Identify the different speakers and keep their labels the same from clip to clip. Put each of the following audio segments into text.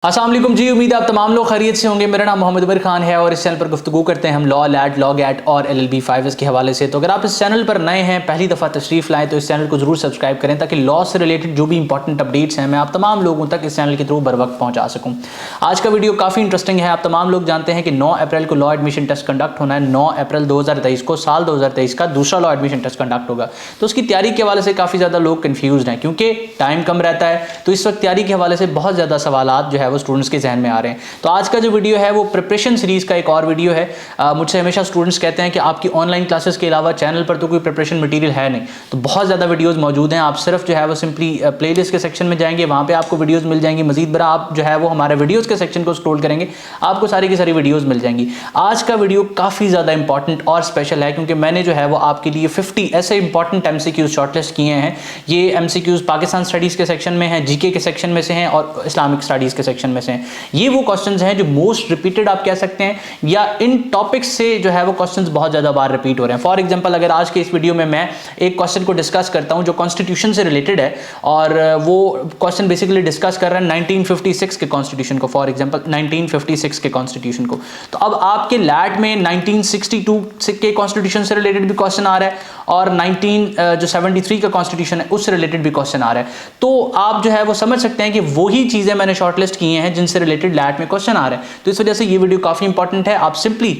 Speaker 1: अस्सलाम वालेकुम जी, उम्मीद है आप तमाम लोग खैरियत से होंगे। मेरा नाम मोहम्मद उमर खान है और इस चैनल पर गुफ्तगू करते हैं हम लॉ, लैट, लॉ गैट और LLB 5 के हवाले से। तो अगर आप इस चैनल पर नए हैं, पहली दफ़ा तशरीफ़ लाएँ तो इस चैनल को ज़रूर सब्सक्राइब करें ताकि लॉ से रिलेटेड जो भी इंपॉर्टेंट अपडेट्स हैं मैं आप तमाम लोगों तक इस चैनल के थ्रू बर वक्त पहुँचा सकूँ। आज का वीडियो काफ़ी इंटरेस्टिंग है। आप तमाम लोग जानते हैं कि 9 अप्रैल को लॉ एडमिशन टेस्ट कंडक्ट होना है। 9 अप्रैल 2023 को साल 2023 का दूसरा लॉ एडमिशन टेस्ट कंडक्ट होगा। तो उसकी तैयारी के हवाले से काफ़ी ज़्यादा लोग कन्फ्यूज़ हैं क्योंकि टाइम कम रहता है। तो इस वक्त तैयारी के हवाले से बहुत ज़्यादा सवालात जो है वो स्टूडेंट्स के जहन में आ रहे हैं। तो आज का जो वीडियो है वो प्रिपरेशन सीरीज़ का एक और वीडियो है। मुझसे हमेशा स्टूडेंट्स कहते हैं कि आपकी ऑनलाइन क्लासेस के अलावा चैनल पर तो कोई प्रिपरेशन मटेरियल है नहीं। तो बहुत ज़्यादा वीडियोस मौजूद हैं। आप सिर्फ जो है वो सिंपली प्लेलिस्ट के सेक्शन में जाएंगे, वहाँ पे आपको वीडियोस मिल जाएंगी। मजीद बरा आप जो है वो हमारे वीडियोज़ के सेक्शन को स्क्रॉल करेंगे, आपको सारी की सारी वीडियोज़ मिल जाएंगी। आज का वीडियो काफ़ी ज़्यादा इंपॉर्टेंट और स्पेशल है क्योंकि मैंने जो है वो आपके लिए 50 ऐसे इंपॉर्टेंट MCQs शॉर्टलिस्ट किए हैं। ये MCQs पाकिस्तान स्टडीज़ के सेक्शन में हैं, GK के सेक्शन में से हैं और इस्लामिक स्टडीज़ के सेक्शन में से हैं। ये वो क्वेश्चन हैं जो मोस्ट रिपीटेड आप कह सकते हैं, या इन टॉपिक्स से जो है वो क्वेश्चंस बहुत ज़्यादा बार रिपीट हो रहे हैं। फॉर एग्जांपल अगर आज के इस वीडियो में मैं एक क्वेश्चन को डिस्कस करता हूं जो कॉन्स्टिट्यूशन से रिलेटेड है और वो क्वेश्चन बेसिकली डिस्कस कर रहा है 1956 के कॉन्स्टिट्यूशन को, फॉर एग्जांपल 1956 के कॉन्स्टिट्यूशन को। तो अब आपके लैट में 1962 के कॉन्स्टिट्यूशन से रिलेटेड भी क्वेश्चन आ रहा है और 1973 का कॉन्स्टिट्यूशन है उससे रिलेटेड भी क्वेश्चन आ रहा है। तो आप जो है वो समझ सकते हैं कि वही चीज़ें मैंने शॉर्टलिस्ट की हैं जिनसे रिलेटेड लैट में क्वेश्चन आ रहे हैं। तो इस वजह से ये वीडियो काफ़ी इंपॉर्टेंट है। आप सिंपली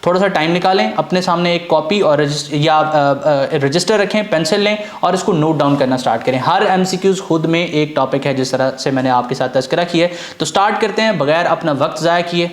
Speaker 1: थोड़ा सा टाइम निकालें, अपने सामने एक कॉपी और रजिस्टर रखें, पेंसिल लें और इसको नोट डाउन करना स्टार्ट करें। हर MCQs खुद में एक टॉपिक है जिस तरह से मैंने आपके साथ तज़किरा किया है। तो स्टार्ट करते हैं बगैर अपना वक्त ज़ाया किए।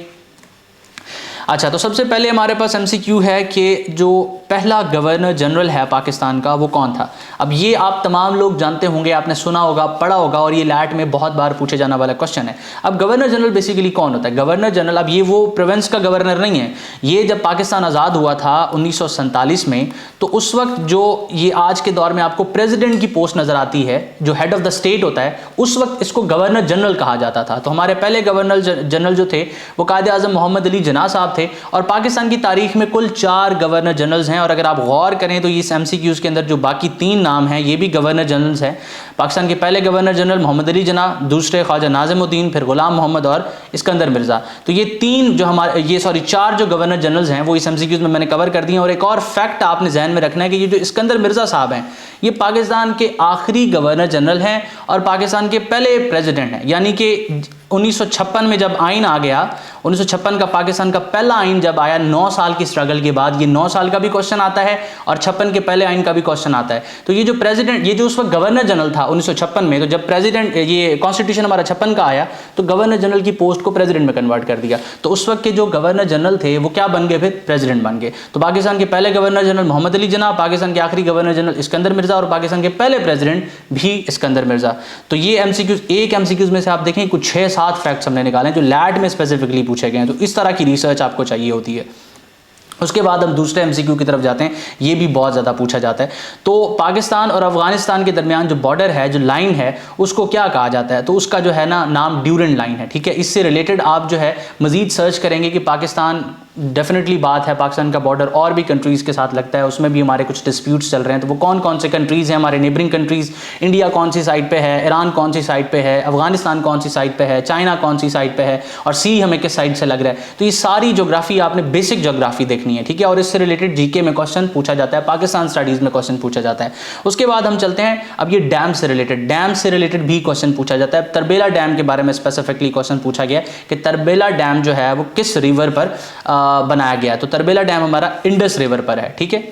Speaker 1: अच्छा, तो सबसे पहले हमारे पास MCQ है कि जो पहला गवर्नर जनरल है पाकिस्तान का वो कौन था। अब ये आप तमाम लोग जानते होंगे, आपने सुना होगा, पढ़ा होगा और ये लैट में बहुत बार पूछे जाने वाला क्वेश्चन है। अब गवर्नर जनरल बेसिकली कौन होता है? गवर्नर जनरल अब ये वो प्रोविंस का गवर्नर नहीं है। ये जब पाकिस्तान आज़ाद हुआ था 1947 में, तो उस वक्त जो ये आज के दौर में आपको प्रेसिडेंट की पोस्ट नज़र आती है जो हेड ऑफ द स्टेट होता है, उस वक्त इसको गवर्नर जनरल कहा जाता था। तो हमारे पहले गवर्नर जनरल जो थे वो कायदे आज़म मोहम्मद अली जिन्ना साहब थे और पाकिस्तान की तारीख में कुल 4 गवर्नर जनरल्स हैं। और अगर आप गौर करें तो इस MCQs के अंदर जो बाकी 3 नाम हैं ये भी गवर्नर जनरल्स हैं। पाकिस्तान के पहले गवर्नर जनरल मोहम्मद अली जिन्ना, दूसरे ख्वाजा नाज़िमुद्दीन, फिर गुलाम मोहम्मद और इस्कंदर मिर्ज़ा। तो ये 4 जो गवर्नर जनरल्स हैं वो इस MCQs में मैंने कवर कर दिए। और एक और फैक्ट आपने जहन में रखना है कि ये जो इस्कंदर मिर्ज़ा साहब हैं ये पाकिस्तान के आखिरी गवर्नर जनरल हैं और पाकिस्तान के पहले प्रेसिडेंट हैं। यानी कि 1956 में जब आइन आ गया, 1956 का पाकिस्तान का पहला आइन जब आया 9 साल की स्ट्रगल के बाद, ये 9 साल का भी क्वेश्चन आता है और 56 के पहले आइन का भी क्वेश्चन आता है। तो ये जो प्रेसिडेंट, ये जो उस वक्त गवर्नर जनरल था 1956 में, तो जब प्रेसिडेंट ये कॉन्स्टिट्यूशन हमारा 56 का आया तो गवर्नर जनरल की पोस्ट को प्रेसिडेंट में कन्वर्ट कर दिया। तो उस वक्त के जो गवर्नर जनरल थे वो क्या बन गए, फिर प्रेसिडेंट बन गए। तो पाकिस्तान के पहले गवर्नर जनरल मोहम्मद अली जिन्ना, पाकिस्तान के आखिरी गवर्नर जनरल इस्कंदर मिर्ज़ा और पाकिस्तान के पहले प्रेसिडेंट भी इस्कंदर मिर्ज़ा। तो ये MCQs, एक MCQs में से आप देखें कुछ 6-7 फैक्ट्स हमने निकाले जो लैट में स्पेसिफिकली पूछे गए हैं। तो इस तरह की रिसर्च आपको चाहिए होती है। उसके बाद हम दूसरे MCQ की तरफ जाते हैं। ये भी बहुत ज़्यादा पूछा जाता है। तो पाकिस्तान और अफगानिस्तान के दरमियान जो बॉर्डर है, जो लाइन है, उसको क्या कहा जाता है? तो उसका जो है ना नाम ड्यूरेंट लाइन है। ठीक है, इससे रिलेटेड आप जो है मज़ीद सर्च करेंगे कि पाकिस्तान डेफिनेटली बात है, पाकिस्तान का बॉर्डर और भी कंट्रीज़ के साथ लगता है, उसमें भी हमारे कुछ डिस्प्यूट्स चल रहे हैं। तो वो कौन कौन से कंट्रीज़ हैं हमारे नेबरिंग कंट्रीज़? इंडिया कौन सी साइड पे है, ईरान कौन सी साइड पे है, अफगानिस्तान कौन सी साइड पे है, चाइना कौन सी साइड पे है और सी हमें किस साइड से लग रहा है। तो ये सारी ज्योग्राफी आपने बेसिक ज्योग्राफी देखनी है। ठीक है, और इससे रिलेटेड GK में क्वेश्चन पूछा जाता है, पाकिस्तान स्टडीज़ में क्वेश्चन पूछा जाता है। उसके बाद हम चलते हैं, अब ये डैम से रिलेटेड भी क्वेश्चन पूछा जाता है। तरबेला डैम के बारे में स्पेसिफिकली क्वेश्चन पूछा गया कि तरबेला डैम जो है वो किस रिवर पर बनाया गया है। तो तरबेला डैम हमारा इंडस रिवर पर है। ठीक है,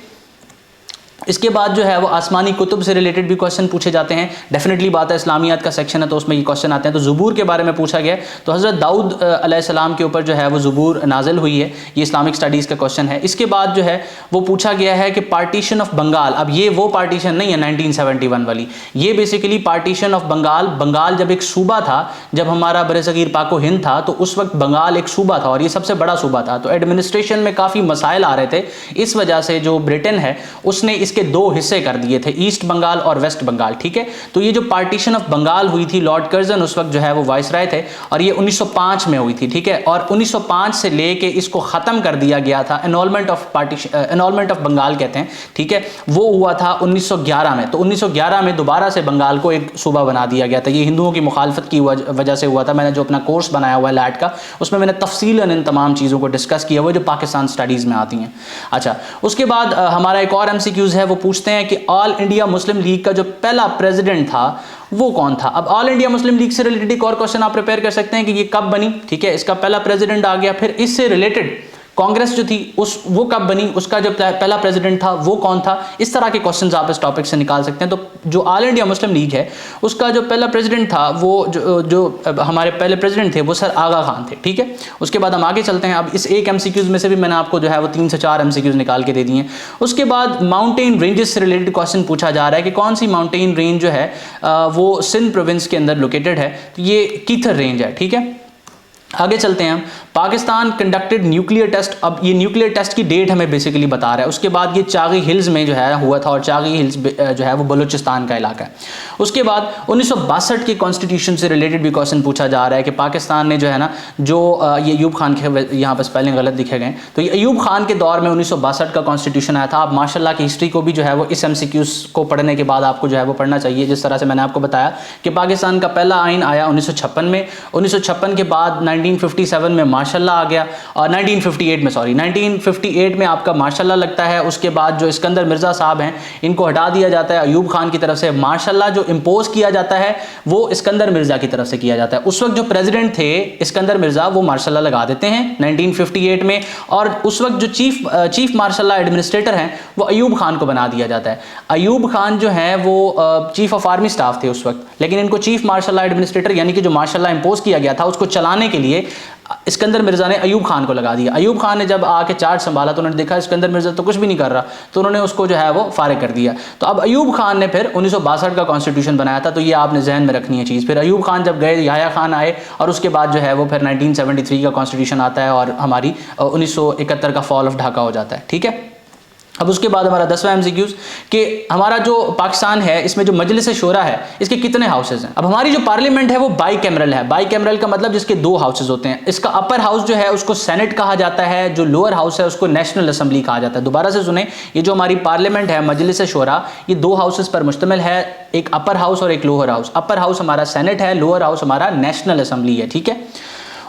Speaker 1: इसके बाद जो है वो आसमानी कुतुब से रिलेटेड भी क्वेश्चन पूछे जाते हैं। डेफिनेटली बात है, इस्लामियात का सेक्शन है तो उसमें ये क्वेश्चन आते हैं। तो ज़ुबूर के बारे में पूछा गया, तो हज़रत दाऊद अलैहिस्सलाम के ऊपर जो है वो ज़ुबूर नाजिल हुई है। ये इस्लामिक स्टडीज़ का क्वेश्चन है। इसके बाद जो है वो पूछा गया है कि पार्टीशन ऑफ बंगाल, अब ये वो पार्टीशन नहीं है 1971 वाली, ये basically partition of Bengal. Bengal जब एक सूबा था, जब हमारा बरसगीर पाको हिंद था, तो उस वक्त बंगाल एक सूबा था और ये सबसे बड़ा सूबा था। तो एडमिनिस्ट्रेशन में काफ़ी मसाइल आ रहे थे। इस वजह से जो ब्रिटेन है उसने इस इसके दो हिस्से कर दिए थे, ईस्ट बंगाल और वेस्ट बंगाल, ठीक है। तो ये जो पार्टीशन ऑफ बंगाल हुई थी, लॉर्ड कर्जन उस वक्त जो है वो वाइसराय थे, और ये 1905 में हुई थी, ठीक है। और 1905 से लेके इसको खत्म कर दिया गया था, एनॉल्मेंट ऑफ बंगाल कहते हैं, ठीक है, वो हुआ था 1911 में। तो 1911 में दोबारा से बंगाल को एक सूबा बना दिया गया था। ये हिंदुओं की मुखालफत की वजह से हुआ था। मैंने जो अपना कोर्स बनाया हुआ है लैट का, उसमें मैंने तफसीलन इन तमाम चीज़ों को डिस्कस किया हुआ जो पाकिस्तान स्टडीज़ में आती हैं। अच्छा, उसके बाद हमारा एक और MCQs है, वो पूछते हैं कि ऑल इंडिया मुस्लिम लीग का जो पहला प्रेसिडेंट था वो कौन था। अब ऑल इंडिया मुस्लिम लीग से रिलेटेड एक और क्वेश्चन आप प्रिपेयर कर सकते हैं कि ये कब बनी, ठीक है, इसका पहला प्रेसिडेंट आ गया। फिर इससे रिलेटेड कांग्रेस जो थी वो कब बनी, उसका जो पहला प्रेसिडेंट था वो कौन था। इस तरह के क्वेश्चंस आप इस टॉपिक से निकाल सकते हैं। तो जो ऑल इंडिया मुस्लिम लीग है उसका जो पहला प्रेसिडेंट था वो जो हमारे पहले प्रेसिडेंट थे वो सर आगा खान थे, ठीक है। उसके बाद हम आगे चलते हैं। अब इस एक MCQs में से भी मैंने आपको जो है वो 3 से 4 MCQs निकाल के दे दिए हैं। उसके बाद माउंटेन रेंजेस से रिलेटेड क्वेश्चन पूछा जा रहा है कि कौन सी माउंटेन रेंज जो है वो सिंध प्रोविंस के अंदर लोकेटेड है। तो ये कीथर रेंज है, ठीक है। आगे चलते हैं हम। Pakistan conducted nuclear test. अब ये न्यूक्लियर टेस्ट की डेट हमें बेसिकली बता रहा है। उसके बाद ये चागी हिल्स में जो है हुआ था, और चागी हिल्स जो है वो बलूचिस्तान का इलाका है। उसके बाद 1962 के कॉन्स्टिट्यूशन से रिलेटेड भी क्वेश्चन पूछा जा रहा है कि पाकिस्तान ने जो है ना, जो ये अयूब खान के यहाँ पर स्पेलिंग गलत दिखे गए, तो ये अयूब खान के दौर में 1962 का कॉन्स्टिट्यूशन आया था। आप माशाल्लाह की हिस्ट्री को भी जो है वो इस MCQs को पढ़ने के बाद आपको जो है वो पढ़ना चाहिए। जिस तरह से मैंने आपको बताया कि पाकिस्तान का पहला आइन आया 1956 में, 1956 के बाद 1957 में माशाल्लाह आ गया, और 1958 में आपका माशाल्लाह लगता है। उसके बाद जो इस्कंदर मिर्ज़ा साहब हैं इनको हटा दिया जाता है अयूब खान की तरफ से। माशाल्लाह जो इम्पोज किया जाता है वो इस्कंदर मिर्ज़ा की तरफ से किया जाता है। उस वक्त जो प्रेसिडेंट थे इस्कंदर मिर्ज़ा वो माशाल्लाह लगा देते हैं 1958 में, और उस वक्त जो चीफ मार्शल एडमिनिस्ट्रेटर हैं वो अयूब खान को बना दिया जाता है। अयूब खान जो है वो चीफ ऑफ आर्मी स्टाफ थे उस वक्त, लेकिन इनको चीफ मार्शल एडमिनिस्ट्रेटर यानी कि जो मार्शल इम्पोज किया गया था उसको चलाने के लिए इस्कंदर मिर्ज़ा ने अयूब खान को लगा दिया। अयूब खान ने जब आके चार्ज संभाला तो उन्होंने देखा इस्कंदर मिर्ज़ा तो कुछ भी नहीं कर रहा, तो उन्होंने उसको जो है वो फारिग कर दिया। तो अब अयूब खान ने फिर 1962 का कॉन्स्टिट्यूशन बनाया था। तो ये आपने जहन में रखनी है चीज़। फिर अयूब खान जब गए, याह्या खान आए, और उसके बाद जो है वो फिर 1973 का कॉन्स्टिट्यूशन आता है, और हमारी 1971 का फॉल ऑफ ढाका हो जाता है, ठीक है। अब उसके बाद हमारा 10वां MCQs कि हमारा जो पाकिस्तान है इसमें जो मजलिस शोरा है इसके कितने हाउसेज हैं। अब हमारी जो पार्लियामेंट है वो बाई कैमरल है। बाई कैमरल का मतलब जिसके 2 हाउसेज होते हैं। इसका अपर हाउस जो है उसको सेनेट कहा जाता है, जो लोअर हाउस है उसको नेशनल असेंबली कहा जाता है। दोबारा से सुने, ये जो हमारी पार्लियामेंट है मजलिस शोरा, ये 2 हाउसेज पर मुश्तमिल है, एक अपर हाउस और एक लोअर हाउस। अपर हाउस हमारा सेनेट है, लोअर हाउस हमारा नेशनल असेंबली है, ठीक है।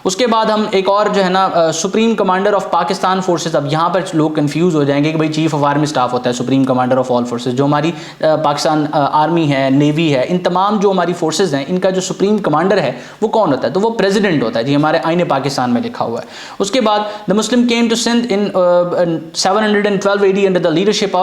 Speaker 1: उसके बाद हम एक और जो है ना supreme commander of Pakistan forces. अब यहाँ पर लोग कंफ्यूज हो जाएंगे कि भाई चीफ ऑफ आर्मी स्टाफ होता है supreme commander of all forces. जो हमारी पाकिस्तान आर्मी है, नेवी है, इन तमाम जो हमारी फोर्सेस हैं इनका जो सुप्रीम कमांडर है वो कौन होता है, तो वो प्रेसिडेंट होता है जी, हमारे आईने पाकिस्तान में लिखा हुआ है। उसके बाद the Muslim came to Sindh in 712 AD under the leadership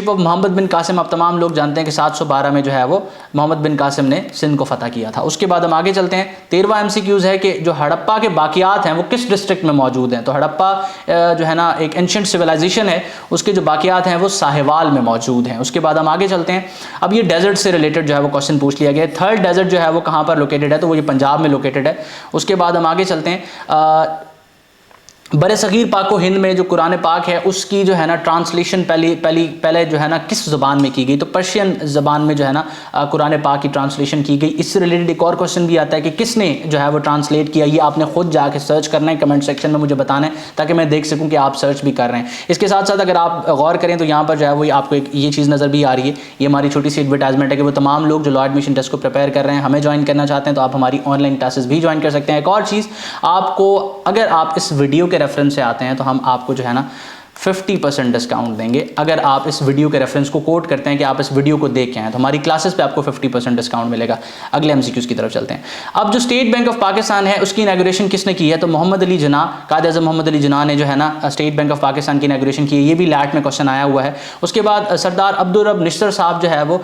Speaker 1: of Muhammad bin Qasim. आप तमाम लोग जानते हैं कि 712 में जो है वो मोहम्मद बिन कासिम ने सिंध को फतह किया था। उसके बाद हम आगे चलते हैं। 13वां MCQs है कि जो हड़प्पा के बाकियात हैं वो किस डिस्ट्रिक्ट में मौजूद हैं। तो हड़प्पा जो है ना एक एंशिएंट सिविलाइजेशन है, उसके जो बाकियात हैं वो साहिवाल में मौजूद हैं। उसके बाद हम आगे चलते हैं। अब ये डेजर्ट से रिलेटेड जो है वो क्वेश्चन पूछ लिया गया है। 3rd डेजर्ट जो है वो कहाँ पर लोकेटेड है, तो वो ये पंजाब में लोकेटेड है। उसके बाद हम आगे चलते हैं। बड़े सगीर पाक हिंद में जो कुरान पाक है उसकी जो है ना ट्रांसलेशन पहले जो है ना किस ज़बान में की गई, तो पर्शियन ज़बान में जो है ना कुरान पाक की ट्रांसलेशन की गई। इससे रिलेटेड एक और क्वेश्चन भी आता है कि किसने जो है वो ट्रांसलेट किया। ये आपने खुद जाके सर्च करना है, कमेंट सेक्शन में मुझे बताना है ताकि मैं देख सकूं कि आप सर्च भी कर रहे हैं। इसके साथ साथ अगर आप गौर करें तो यहाँ पर जो है वो आपको एक ये चीज़ नज़र भी आ रही है। ये हमारी छोटी सी एडवर्टाइजमेंट है कि वो तमाम लोग जो लॉ एडमिशन टेस्ट को प्रिपेयर कर रहे हैं, हमें ज्वाइन करना चाहते हैं, तो आप हमारी ऑनलाइन क्लासेस भी ज्वाइन कर सकते हैं। एक और चीज़ आपको, अगर आप इस वीडियो के रेफरेंस से आते हैं तो हम आपको जो है ना 50% डिस्काउंट देंगे। अगर आप इस वीडियो के रेफरेंस को कोट करते हैं कि आप इस वीडियो को देख के आए तो हमारी क्लासेस पे आपको 50% डिस्काउंट मिलेगा। अगले MCQs की तरफ चलते हैं। अब जो स्टेट बैंक ऑफ पाकिस्तान है उसकी इनॉग्रेशन किसने की है, तो मोहम्मद अली जिन्ना, कायद-ए-आज़म मोहम्मद अली जिन्ना ने जो है ना स्टेट बैंक ऑफ पाकिस्तान की इनॉग्रेशन की है। ये भी लैट में क्वेश्चन आया हुआ है। उसके बाद सरदार अब्दुल रब निश्तर साहब जो है वो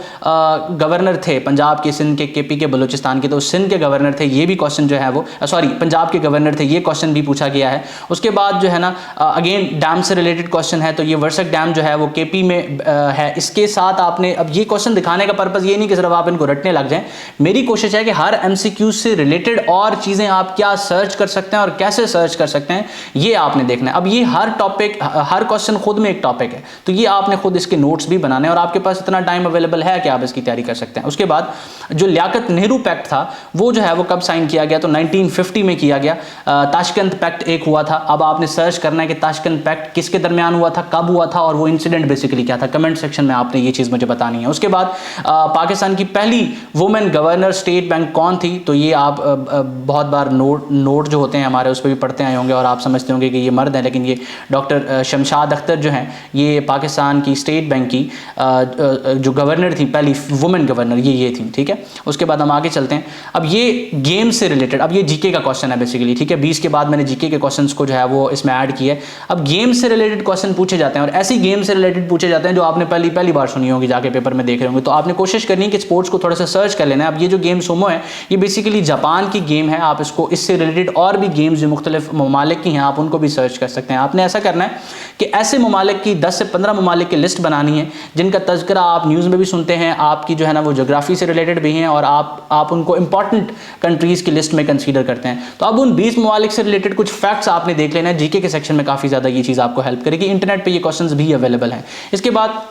Speaker 1: गवर्नर थे पंजाब के, सिंध के, KP के, बलूचिस्तान के, तो सिंध के गवर्नर थे। ये भी क्वेश्चन जो है वो पंजाब के गवर्नर थे, ये क्वेश्चन भी पूछा गया है। उसके बाद जो है ना अगेन डैम से रिलेटेड रिलेटेड क्वेश्चन है, तो ये वर्सक डैम जो है वो केपी में है। इसके साथ आपने, अब ये क्वेश्चन दिखाने का पर्पस ये नहीं कि सिर्फ आप इनको रटने लग जाएं, मेरी कोशिश है कि हर एमसीक्यू से रिलेटेड और चीजें आप क्या सर्च कर सकते हैं और कैसे सर्च कर सकते हैं ये आपने देखना है। अब ये हर टॉपिक, हर क्वेश्चन खुद में एक टॉपिक है, तो ये आपने खुद इसके नोट्स भी बनाने हैं और आपके पास इतना टाइम अवेलेबल है कि आप इसकी तैयारी कर सकते हैं। उसके बाद जो लियाकत नेहरू पैक्ट था वो जो है वो कब साइन किया गया, तो 1950 में किया गया। ताशकंद पैक्ट एक हुआ था। अब आपने सर्च करना है कि ताशकंद पैक्ट किसके दरमियान हुआ था, कब हुआ था और वो इंसिडेंट बेसिकली क्या था। कमेंट सेक्शन में आपने ये चीज मुझे बतानी है। उसके बाद पाकिस्तान की पहली वुमेन गवर्नर स्टेट बैंक कौन थी, तो ये आप बहुत बार नोट जो होते हैं हमारे उस पर भी पढ़ते आए होंगे और आप समझते होंगे कि ये मर्द है, लेकिन ये डॉक्टर शमशाद अख्तर जो हैं, ये पाकिस्तान की स्टेट बैंक की जो गवर्नर थी, पहली वुमेन गवर्नर, ये थी। ठीक है, उसके बाद हम आगे चलते हैं। अब ये गेम से रिलेटेड, अब ये जीके का क्वेश्चन है बेसिकली। ठीक है, 20 के बाद मैंने जीके के क्वेश्चंस को जो है वो इसमें ऐड किया है। अब गेम से रिलेटेड क्वेश्चन पूछे जाते हैं और ऐसी गेम से रिलेटेड पूछे जाते हैं जो आपने पहली बार सुनी होगी, जाके पेपर में देख रहे होंगे। तो आपने कोशिश करनी है कि स्पोर्ट्स को थोड़ा सा सर्च कर लेना है। अब ये जो गेम सोमो है ये बेसिकली जापान की गेम है। आप इसको, इससे रिलेटेड और भी गेम्स जो मुख्तलिफ ममालिक की हैं आप उनको भी सर्च कर सकते हैं। आपने ऐसा करना है कि ऐसे ममालिक की 10 से 15 ममालिक की लिस्ट बनानी है जिनका तज़किरा आप न्यूज़ में भी सुनते हैं, आपकी जो है ना वो जोग्राफी से रिलेटेड भी हैं और आप उनको इंपॉर्टेंट कंट्रीज़ की लिस्ट में कंसीडर करते हैं। तो अब उन 20 ममालिक से रिलेटेड कुछ फैक्ट्स आपने देख लेना है। जीके के सेक्शन में काफ़ी ज़्यादा ये चीज़ आपको हेल्प करेगी। इंटरनेट पर ये क्वेश्चन भी अवेलेबल हैं। इसके बाद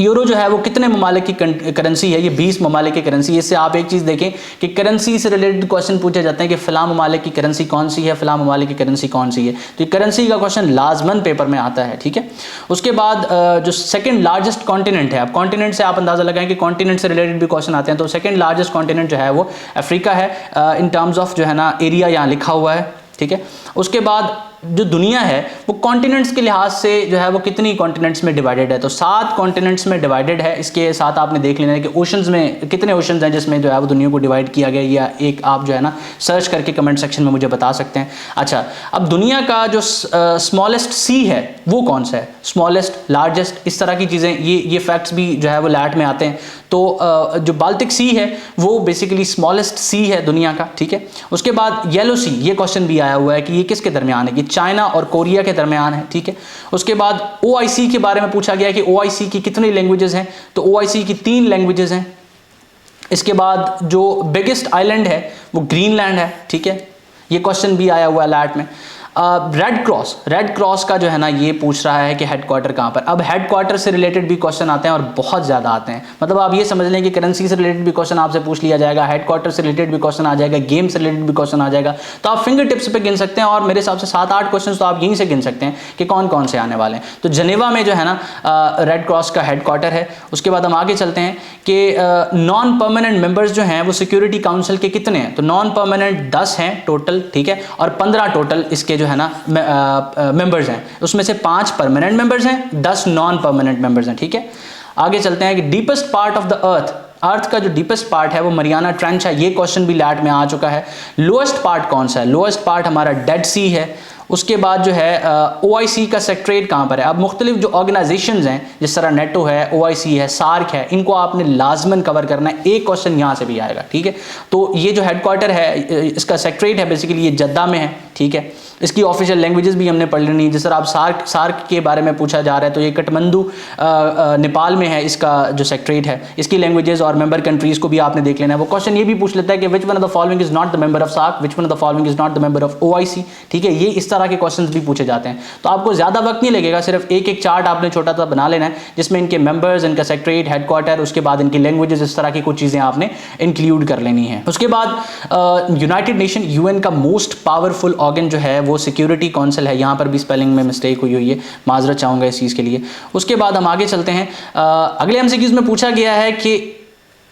Speaker 1: यूरो जो है वो कितने ममालिक की करेंसी है, ये 20 ममालिक की करेंसी। इससे आप एक चीज़ देखें कि करेंसी से रिलेटेड क्वेश्चन पूछे जाते हैं कि फ़लाँ ममालिक की करेंसी कौन सी है, फ़लाँ ममालिक की करेंसी कौन सी है। तो ये करेंसी का क्वेश्चन लाजमन पेपर में आता है। ठीक है, उसके बाद जो सेकंड लार्जेस्ट कॉन्टिनेंट है, अब कॉन्टिनेंट से आप अंदाज़ा लगाएं कि कॉन्टिनेंट से रिलेटेड भी क्वेश्चन आते हैं। तो सेकंड लार्जेस्ट कॉन्टिनेंट जो है वो अफ्रीका है इन टर्म्स ऑफ जो है ना एरिया, यहाँ लिखा हुआ है। ठीक है, उसके बाद जो दुनिया है वो कॉन्टिनेंट्स के लिहाज से जो है वो कितनी कॉन्टिनेंट्स में डिवाइडेड है, तो 7 कॉन्टिनेंट्स में डिवाइडेड है। इसके साथ आपने देख लेना है कि ओशंस में कितने ओशंस हैं जिसमें जो है वो दुनिया को डिवाइड किया गया, या एक आप जो है ना सर्च करके कमेंट सेक्शन में मुझे बता सकते हैं। अच्छा, अब दुनिया का जो स्मॉलेस्ट सी है वो कौन सा है, स्मॉलेस्ट, लार्जेस्ट, इस तरह की चीज़ें, ये फैक्ट्स भी जो है वो लैट में आते हैं। तो जो बाल्टिक सी है वो बेसिकली स्मॉलेस्ट सी है दुनिया का। ठीक है, उसके बाद येलो सी, ये क्वेश्चन भी आया हुआ है कि ये किसके दरमियान है, कि चाइना और कोरिया के दरमियान है। ठीक है, उसके बाद ओआईसी के बारे में पूछा गया कि ओआईसी की कितनी लैंग्वेजेस हैं, तो ओआईसी की 3 लैंग्वेजेस हैं। इसके बाद जो बिगेस्ट आइलैंड है वो ग्रीनलैंड है। ठीक है, ये क्वेश्चन भी आया हुआ है लैट में। रेड क्रॉस का जो है ना ये पूछ रहा है कि हेडक्वार्टर कहाँ पर। अब हेडक्वार्टर से रिलेटेड भी क्वेश्चन आते हैं और बहुत ज़्यादा आते हैं। मतलब आप ये समझ लें कि करेंसी से रिलेटेड भी क्वेश्चन आपसे पूछ लिया जाएगा, हेडक्वार्टर से रिलेटेड भी क्वेश्चन आ जाएगा, गेम से रिलेटेड भी क्वेश्चन आ जाएगा। तो आप फिंगर टिप्स पे गिन सकते हैं और मेरे हिसाब से 7-8 क्वेश्चन तो आप यहीं से गिन सकते हैं कि कौन कौन से आने वाले हैं। तो जनेवा में जो है ना रेड क्रॉस का हेडक्वार्टर है। उसके बाद हम आगे चलते हैं कि नॉन परमानेंट मेंबर्स जो हैं वो सिक्योरिटी काउंसिल के कितने हैं, तो नॉन परमानेंट 10 हैं टोटल। ठीक है, और 15 टोटल इसके जो है ना मेंबर्स हैं, उसमें से 5 परमानेंट मेंबर्स हैं, 10 नॉन परमानेंट मेंबर्स हैं। ठीक है, आगे चलते हैं कि deepest part of the earth का जो डीपेस्ट पार्ट है वो मरियाना ट्रेंच है। ये क्वेश्चन भी लैट में आ चुका है। लोएस्ट पार्ट कौन सा है, लोएस्ट पार्ट हमारा डेड सी है। उसके बाद जो है ओआईसी का सेक्रेटरीट कहाँ पर है। अब मुख्तलिफ जो ऑर्गेनाइजेशंस हैं जिस तरह नेटो है, ओआईसी है, सार्क है, इनको आपने लाजमन कवर करना है। एक क्वेश्चन यहाँ से भी आएगा। ठीक है, तो ये जो हेडक्वार्टर है इसका सेक्रेटरीट है बेसिकली ये जद्दा में है। ठीक है, इसकी ऑफिशियल लैंग्वेजेस भी हमने पढ़ लेनी है। जिस तरह आप सार्क के बारे में पूछा जा रहा है तो ये काठमांडू नेपाल में है, इसका जो सेक्रेटरीट है, इसकी लैंग्वेजेस और मेंबर कंट्रीज को भी आपने देख लेना है। वो क्वेश्चन ये भी पूछ लेता है कि which one of the following is not the member of SAARC, which one of the following is not the member of OIC. ठीक है, ये इस तरह के क्वेश्चंस भी पूछे जाते हैं। तो आपको ज्यादा वक्त नहीं लगेगा, सिर्फ एक चार्ट आपने छोटा सा बना लेना है जिसमें इनके मेंबर्स, इनका सेक्रेटरीट, हेडक्वार्टर, उसके बाद इनकी लैंग्वेजेस, इस तरह की कुछ चीजें आपने इंक्लूड कर लेनी है। उसके बाद यूनाइटेड नेशन यूएन का मोस्ट पावरफुल ऑर्गन जो है वो सिक्योरिटी काउंसिल है। यहाँ पर भी स्पेलिंग में मिस्टेक हुई है, माजरत चाहूँगा इस चीज़ के लिए। उसके बाद हम आगे चलते हैं। अगले एमसीक्यूज में पूछा गया है कि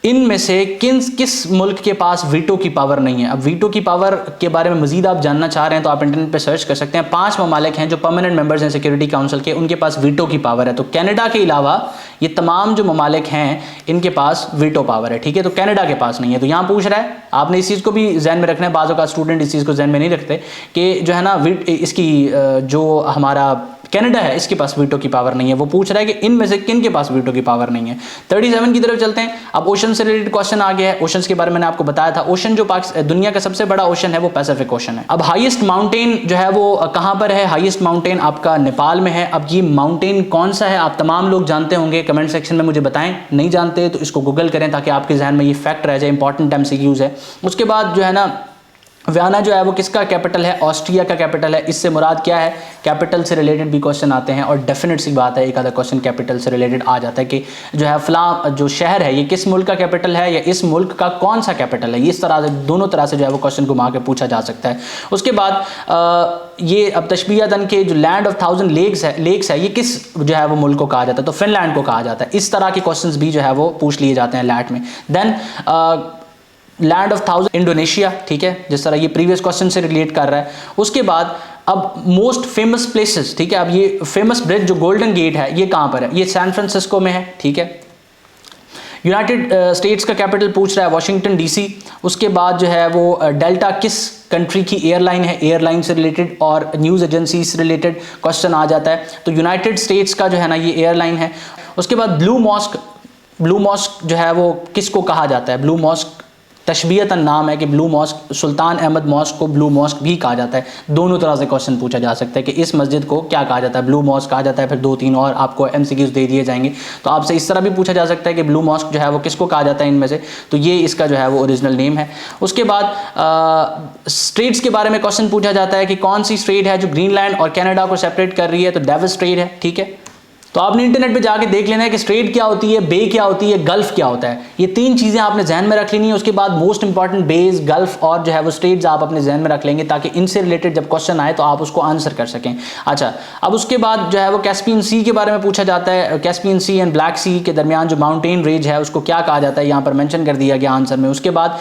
Speaker 1: इनमें से किस मुल्क के पास वीटो की पावर नहीं है। अब वीटो की पावर के बारे में मजीद आप जानना चाह रहे हैं तो आप इंटरनेट पे सर्च कर सकते हैं। 5 ममालिक हैं जो परमानेंट मेंबर्स हैं सिक्योरिटी काउंसिल के, उनके पास वीटो की पावर है। तो कनाडा के अलावा ये तमाम जो ममालिक हैं इनके पास वीटो पावर है। ठीक है, तो कनाडा के पास नहीं है। तो यहाँ पूछ रहा है, आपने इस चीज़ को भी जहन में रखना है। बाज़ों का स्टूडेंट इस चीज़ को जहन में नहीं रखते कि जो है ना इसकी जो हमारा कनाडा है, इसके पास वीटो की पावर नहीं है। वो पूछ रहा है कि इनमें से किन के पास वीटो की पावर नहीं है। 37 की तरफ चलते हैं। अब ओशन से रिलेटेड क्वेश्चन आ गया है। ओशन के बारे में मैंने आपको बताया था, ओशन जो दुनिया का सबसे बड़ा ओशन है वो पैसिफिक ओशन है। अब हाईएस्ट माउंटेन जो है वो कहां पर है? हाईएस्ट माउंटेन आपका नेपाल में है। अब ये माउंटेन कौन सा है आप तमाम लोग जानते होंगे, कमेंट सेक्शन में मुझे बताएं। नहीं जानते तो इसको गूगल करें ताकि आपके जहन में ये फैक्ट रह जाए, इंपॉर्टेंट एमसीक्यूज है। उसके बाद जो है ना, वियना जो है वो किसका कैपिटल है? ऑस्ट्रिया का कैपिटल है। इससे मुराद क्या है? कैपिटल से रिलेटेड भी क्वेश्चन आते हैं और डेफिनेट सी बात है एक आधा क्वेश्चन कैपिटल से रिलेटेड आ जाता है कि जो है फला जो शहर है ये किस मुल्क का कैपिटल है या इस मुल्क का कौन सा कैपिटल है। इस तरह से दोनों तरह से जो है वो क्वेश्चन घुमा के पूछा जा सकता है। उसके बाद ये अब तशबीहतन के जो लैंड ऑफ 1000 लेक्स है ये किस जो है वो मुल्क को कहा जाता है? तो फिनलैंड को कहा जाता है। इस तरह के क्वेश्चन भी जो है वो पूछ लिए जाते हैं लैट में। देन लैंड ऑफ 1000 इंडोनेशिया, ठीक है, जिस तरह ये प्रीवियस क्वेश्चन से रिलेट कर रहा है। उसके बाद अब मोस्ट फेमस प्लेसेस, ठीक है, अब ये फेमस ब्रिज जो गोल्डन गेट है ये कहां पर है? ये सैन फ्रांसिस्को में है, ठीक है। यूनाइटेड स्टेट्स का कैपिटल पूछ रहा है वाशिंगटन डीसी। उसके बाद जो है वो डेल्टा किस कंट्री की एयरलाइन है? एयरलाइन से रिलेटेड और न्यूज़ एजेंसी से रिलेटेड क्वेश्चन आ जाता है। तो यूनाइटेड स्टेट्स का जो है ना ये एयरलाइन है। उसके बाद ब्लू मॉस्क जो है वो किसको कहा जाता है? ब्लू मॉस्क तशबीहतन नाम है कि ब्लू मॉस्क, सुल्तान अहमद मॉस्क को ब्लू मॉस्क भी कहा जाता है। दोनों तरह से क्वेश्चन पूछा जा सकता है कि इस मस्जिद को क्या कहा जाता है? ब्लू मॉस्क कहा जाता है। फिर 2-3 और आपको एमसीक्यूज दे दिए जाएंगे। तो आपसे इस तरह भी पूछा जा सकता है कि ब्लू मॉस्क जो है वो किसको कहा जाता है इनमें से? तो ये इसका जो है वो ओरिजिनल नेम है। उसके बाद स्ट्रेट्स के बारे में क्वेश्चन पूछा जाता है कि कौन सी स्ट्रेट है जो ग्रीनलैंड और कनाडा को सेपरेट कर रही है? तो डेविस स्ट्रेट है, ठीक है। तो आपने इंटरनेट पे जाके देख लेना है कि स्ट्रेट क्या होती है, बे क्या होती है, गल्फ क्या होता है। ये 3 चीज़ें आपने जहन में रख लेनी है। उसके बाद मोस्ट इंपॉर्टेंट बेस, गल्फ और जो है वो स्ट्रेट्स आप अपने जहन में रख लेंगे ताकि इनसे रिलेटेड जब क्वेश्चन आए तो आप उसको आंसर कर सकें। अच्छा, अब उसके बाद जो है वो कैस्पियन सी के बारे में पूछा जाता है। कैस्पियन सी एंड ब्लैक सी के दरमियान जो माउंटेन रेंज है उसको क्या कहा जाता है? यहाँ पर मैंशन कर दिया गया आंसर में। उसके बाद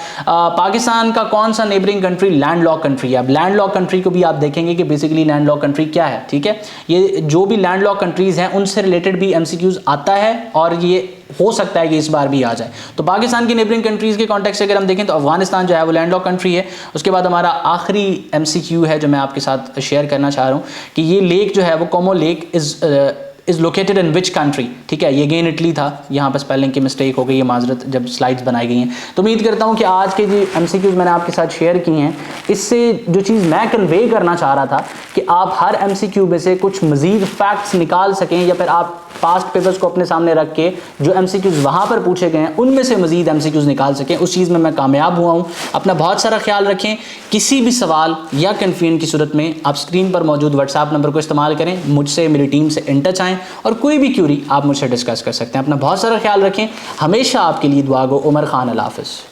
Speaker 1: पाकिस्तान का कौन सा neighbouring country land lock country है? अब लैंड लॉक कंट्री को भी आप देखेंगे कि बेसिकली लैंड लॉक कंट्री क्या है, ठीक है। ये जो भी लैंड लॉक कंट्रीज हैं उनसे रिलेटेड भी एमसीक्यूज आता है और ये हो सकता है कि इस बार भी आ जाए। तो पाकिस्तान की नेबरिंग कंट्रीज के कॉन्टेक्स्ट से अगर हम देखें तो अफगानिस्तान जो है वो लैंड लॉक कंट्री है। उसके बाद हमारा आखिरी एमसीक्यू है जो मैं आपके साथ शेयर करना चाह रहा हूँ कि ये लेक जो है वो Como lake is located in which country, ठीक है। ये अगेन इटली था, यहाँ पर स्पेलिंग की मिस्टेक हो गई है, माजरत, जब स्लाइड्स बनाई गई हैं। तो उम्मीद करता हूँ कि आज के जो एमसीक्यूज मैंने आपके साथ शेयर किए हैं इससे जो चीज़ मैं कन्वे करना चाह रहा था कि आप हर एमसीक्यू में से कुछ मजीद फैक्ट्स निकाल सकें या फिर आप पास्ट पेपर्स को अपने सामने रख के जो एमसीक्यूज वहाँ पर पूछे गए हैं उनमें से मजीद एमसीक्यूज निकाल सकें। उस चीज़ में मैं कामयाब हुआ हूँ। अपना बहुत सारा ख्याल रखें। किसी भी सवाल या कन्फ्यूजन की सूरत में आप स्क्रीन पर मौजूद व्हाट्सएप नंबर को इस्तेमाल करें, मुझसे, मेरी टीम से इन टच आएँ और कोई भी क्यूरी आप मुझसे डिस्कस कर सकते हैं। अपना बहुत सारा ख्याल रखें। हमेशा आपके लिए दुआ गो। उमर खान, अल्लाह हाफ़िज़।